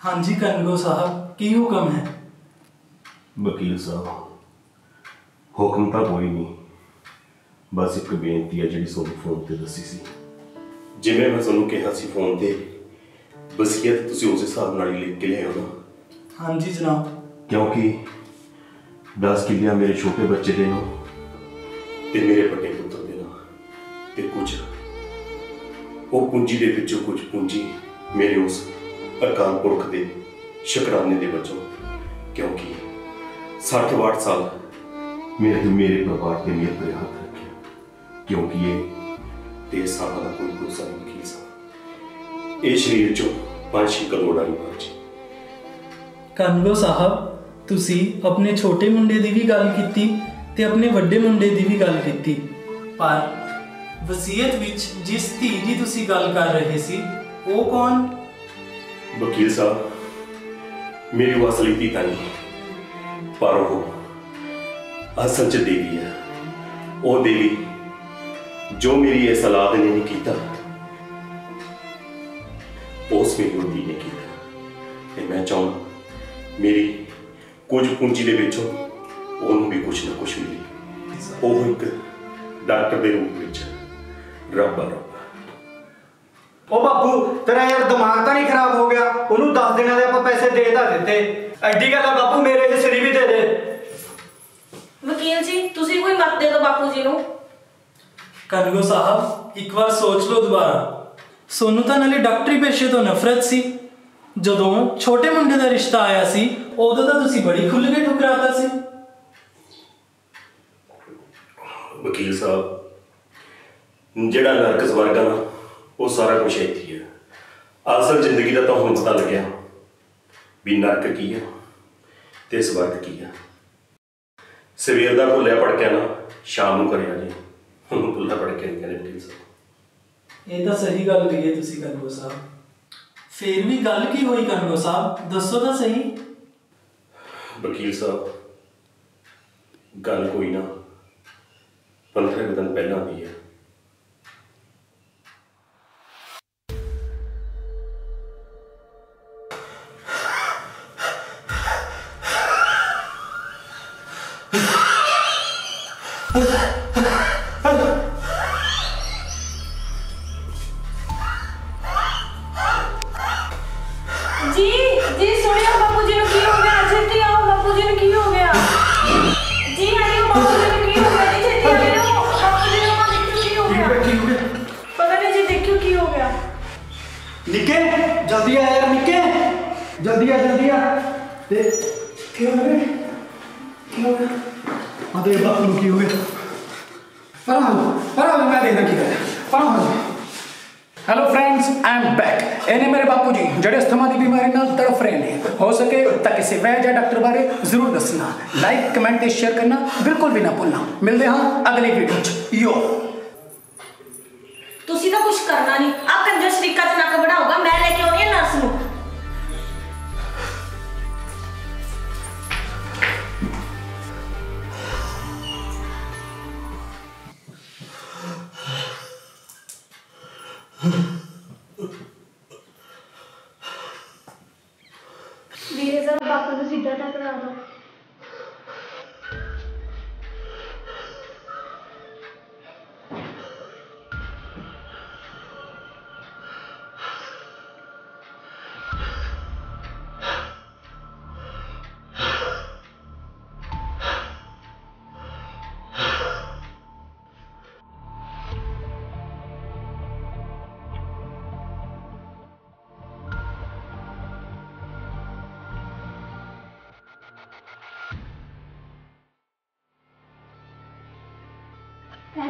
हाँ जी कनगो साहब की हुक्म है? वकील साहब हुक्म तो कोई नहीं, बस एक बेनती है जी तुहानू फोन पर दसी सी। जिवें मैं तुहानू कहा सी फोन पर, वसीयत तुसीं उस हिसाब नाल ही लिख के लिआओ ना। हाँ जी जनाब। क्योंकि 10 किलियां मेरे छोटे बच्चे दे नो ते मेरे बड़े पुत्र दे ना, ते कुछ वो पूंजी दे विचों कुछ पूंजी मेरे उस अकाल पुरख दे शुकराने दे बचों, क्योंकि 60-62 साल मेरे परिवार के मेरे पर हाथ रखे, क्योंकि ये 23 साल का कोई भरोसा नहीं वकील साहब। ये शरीर चो 5-6 करोड़ वाली बात। कनगो साहब तुसी अपने छोटे मुंडे दी भी गल कीती ते अपने वड्डे मुंडे दी भी गल कीती, पर वसीयत विच जिस धी दी तुसी गल कर रहे सी वो कौन? वकील साहब मेरी वो असली धी नहीं, पर वो असल च देवी है। वो देवी जो मेरी इस औलाद ने नहीं किया, उस मेरी वो धी ने किया। ते मैं चाहूँ मेरी कुछ पूंजी दे विचों ओनू भी कुछ ना कुछ मिले। वो एक डॉक्टर के रूप में रब आ रब। ओ बापू तेरा यार दिमाग तो नहीं खराब हो गया? ओनू 10 दिनों के आप पैसे दे दिते, एडी गल बापू मेरे हिस्से भी दे दे। वकील जी तुसी कोई मत दे दो बापू जी नू। कनगो साहब एक बार सोच लो दोबारा, सोनू तो नाले डॉक्टरी पेशे तो नफरत सी, जदों छोटे मुंडे का रिश्ता आया सी उदों तो तुसी बड़ी खुल के ठुकराता सी। वकील साहब जिहड़ा नरक स्वर्ग है ना, वो सारा कुछ इत्थे ही है। असल जिंदगी का तो हुण पता लग्या भी नरक की है ते स्वर्ग की है। सवेर का भुलिया पड़किया ना शाम को करिया जी, हुण भुल्ला पड़किया नहीं कहते वकील साहब। ये तो सही गल कही है तुसी कनगो साहब। फिर भी गल की हुई कनगो साहब, दसो तो सही। वकील साहब गल कोई ना 15 दिन पहला दी है। जी जी सुनियो बापू जी नु की हो गया? छेती आओ बापू जी नु की हो गया? जी आइयो बापू जी नु की हो गया? जी छेती आइयो बापू जी नु देखियो की हो गया? पता नहीं जी देखियो की हो गया? निके जल्दी आ यार, निके जल्दी आ ते क्या हो गया? हाँ तो बापू नु की हो गया? पर मैं देखना की कर। Hello friends I am back. इन्हें मेरे बापू जी जड़े अस्थमा की बीमारी नाल तड़फ रहे हैं, हो सके तो किसी वैद्य या डॉक्टर बारे जरूर दसना। लाइक कमेंट ते शेयर करना बिल्कुल भी ना भूलना। मिलते हाँ अगली वीडियो च। यो तुसी तो कुछ करना नहीं, आ कंजर शरीका च नक बढ़ाऊगा, मैं लेके आउणी है नर्स नु। वीरे जरा बापू को सीधा टकरा दो।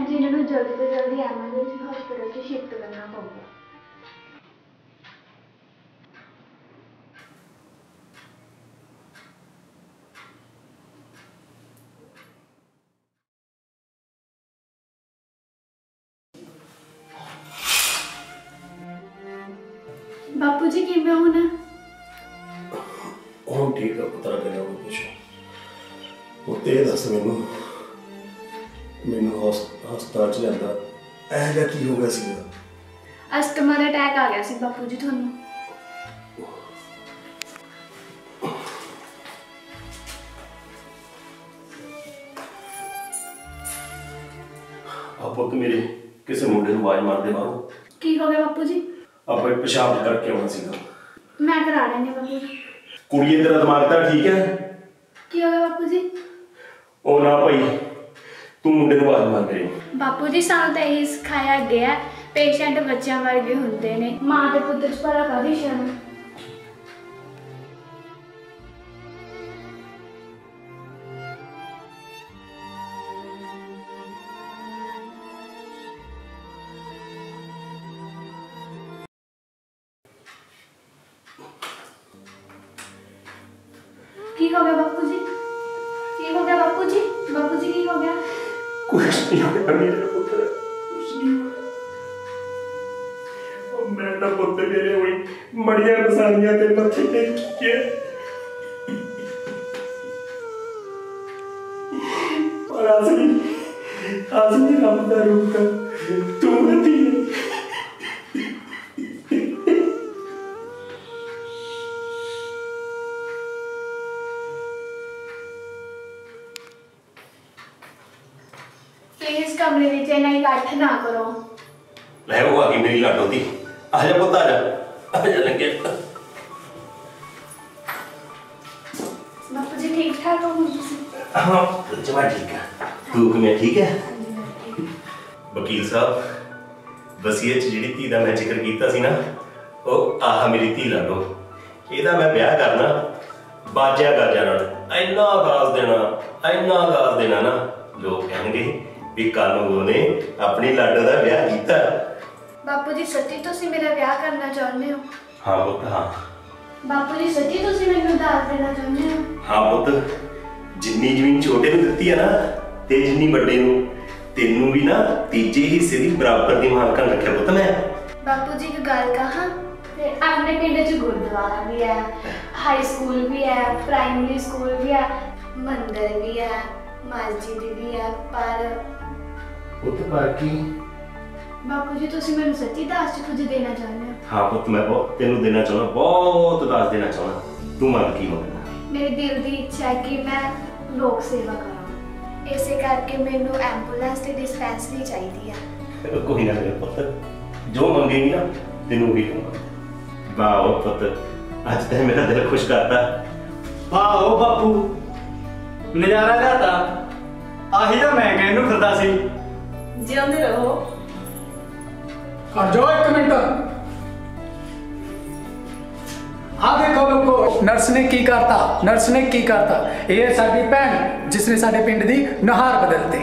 जी इन्होंने जल्दी से जल्दी एमरजेंसी हॉस्पिटल से शिफ्ट करना पड़ेगा। बापू जी किवें होना? हम ठीक है पुत्रा, कहना कोई कुछ वो ते दस मैनू हस्पताल च लिया ऐ की हो गया सीगा? अस्थमा का अटैक आ गया सी बापू जी थानू। ਆ ਪੁੱਤ ਮੇਰੇ ਕਿਸੇ ਮੁੰਡੇ ਨੂੰ ਆਵਾਜ਼ ਮਾਰਦੇ ਬਾਹਰੋਂ। ਕੀ ਹੋ ਗਿਆ ਬਾਪੂ ਜੀ? ਆਪਾਂ ਪਿਸ਼ਾਬ ਕਰਕੇ ਆਉਣਾ ਸੀਗਾ। ਮੈਂ ਕਰਾ ਲੈਣੀ ਬਾਪੂ ਜੀ। ਕੁੜੀਏ ਤੇਰਾ ਦਿਮਾਗ ਤਾਂ ਠੀਕ ਹੈ? ਕੀ ਹੋ ਗਿਆ ਬਾਪੂ ਜੀ? ਉਹ ਨਾ ਭਾਈ ਤੂੰ ਮੁੰਡੇ ਨੂੰ ਆਵਾਜ਼ ਮਾਰ ਦੇ। ਬਾਪੂ ਜੀ ਸਾਨੂੰ ਤਾਂ ਇਹ ਸਿਖਾਇਆ ਗਿਆ ਪੇਸ਼ੈਂਟ ਬੱਚਿਆਂ ਵਰਗੇ ਹੁੰਦੇ ਨੇ, ਮਾਂ ਤੇ ਪੁੱਤ ਚ ਭਲਾ ਕਾਹਦੀ ਸ਼ਰਮ। ਕੀ ਹੋ ਗਿਆ ਬਾਪੂ ਜੀ? ਕੀ ਹੋ ਗਿਆ ਬਾਪੂ ਜੀ? ਬਾਪੂ ਜੀ ਕੀ ਹੋ ਗਿਆ? ਕੁਛ ਨਹੀਂ ਹੋਇਆ ਮੇਰੇ ਪੁੱਤਰ, ਕੁਛ ਨਹੀਂ ਹੋਇਆ। ਉਹ ਮੈਂ ਤਾਂ ਪੁੱਤ ਮੇਰੇ ਹੋਈ ਮੜੀਆਂ ਨਸਾਨੀਆਂ ਤੇ ਮੱਥੇ ਤੇ ਕੀਏ। ਪਰ ਅਸਲੀ ਰੱਬ ਦਾ ਰੂਪ ਤੂੰ ਨਹੀਂ। प्लीज कमरे में इतना इकट्ठ ना करो। ਲੈ ਉਹ ਆ ਗਈ ਮੇਰੀ ਲਾਡੋ ਦੀ। ਆ ਜਾ ਪੁੱਤ, आ जा लगे। बापू जी ठीक ठाक हो? हाँ जमा ठीक है। तू किवें ठीक है? वकील साहब वसीयत च जिहड़ी धी दा मैं जिक्र कीता सी ना, ਉਹ ਆਹ ਮੇਰੀ ਧੀ ਲਾਡੋ, ਇਹਦਾ ਮੈਂ ਵਿਆਹ ਕਰਨਾ ਬਾਜਿਆ ਗਾਜਿਆਂ ਨਾਲ। ਇੰਨਾ ਦਾਜ ਦੇਣਾ ਨਾ, ਲੋਕ ਕਹਿਣਗੇ ਵੀ ਕਾਨੂੰ ਨੇ ਆਪਣੀ ਲਾਡੋ ਦਾ ਵਿਆਹ ਕੀਤਾ। बापू जी सच्ची तुसी मेरा ब्याह करना चाहते हो? हाँ पुत हाँ। बापू जी सच्ची तुसी मैनू दाज देना चाहते हो? हाँ पुत, जिन्नी जमीन छोटे नूं दित्ती है ना ते जिन्नी बड़े नूं, तेनू भी ना तीजे हिस्से दी बराबर दी मालकन रखिया पुत मैं। बापू जी की गल कहा, अपने पिंड च गुरुद्वारा भी है, हाई स्कूल भी है, प्राइमरी स्कूल भी है, मंदिर भी है, मस्जिद भी है, पर पुत पर की बापू जी तुसी मैनू सच्ची दाज च कुछ देना चाहते हो? हाँ पुत मैं बहुत तेनू देना चाहना, बहुत दाज देना चाहना। तू मंग की मंगना? मेरे दिल की इच्छा है कि मैं लोक सेवा करा, इसे करके मैनू एंबुलेंस ते डिस्पेंसरी चाहिए है। कोई ना मेरे पुत, जो मंगेगी ना तेनू ही दूंगा। वाह पुत, आज तक मेरा दिल खुश करता। वाह बापू नजारा लियाता, आही तो मैं कहने नूं फिरदा सी। जिंदे रहो। और जो एक मिनट, हाँ देखो लोगो, नर्स ने की करता, ये साडी भैन जिसने साडे पिंड दी नहार बदलते।